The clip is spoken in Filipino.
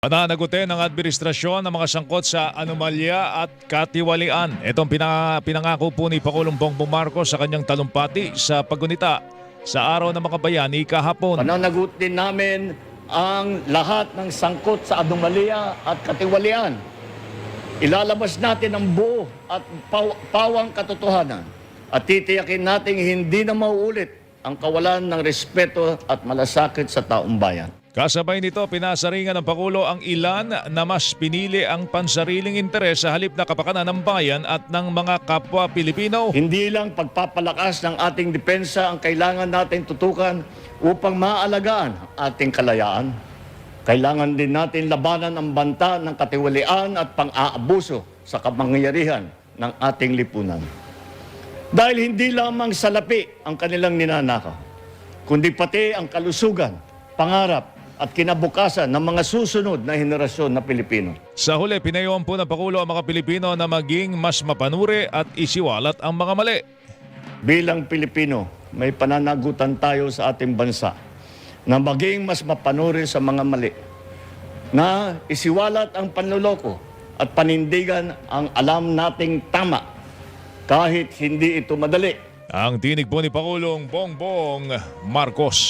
Pananagutin ng administrasyon ng mga sangkot sa anomalya at katiwalian. Itong pinangako po ni Pangulong Bongbong Marcos sa kanyang talumpati sa paggunita sa Araw ng Mga Bayani kahapon. Pananagutin namin ang lahat ng sangkot sa anomalya at katiwalian. Ilalabas natin ang buo at pawang katotohanan at titiyakin natin hindi na mauulit ang kawalan ng respeto at malasakit sa taong bayan. Kasabay nito, pinasaringan ng Pangulo ang ilan na mas pinili ang pansariling interes sa halip na kapakanan ng bayan at ng mga kapwa Pilipino. Hindi lang pagpapalakas ng ating depensa ang kailangan nating tutukan upang maalagaan ating kalayaan. Kailangan din natin labanan ang banta ng katiwalian at pang-aabuso sa kapangyarihan ng ating lipunan. Dahil hindi lamang salapi ang kanilang ninanakaw, kundi pati ang kalusugan, pangarap, at kinabukasan ng mga susunod na henerasyon na Pilipino. Sa huli, pinayuhan po ng Pangulo ang mga Pilipino na maging mas mapanuri at isiwalat ang mga mali. Bilang Pilipino, may pananagutan tayo sa ating bansa na maging mas mapanuri sa mga mali, na isiwalat ang panloloko at panindigan ang alam nating tama kahit hindi ito madali. Ang tinig po ni Pangulong Bongbong Marcos.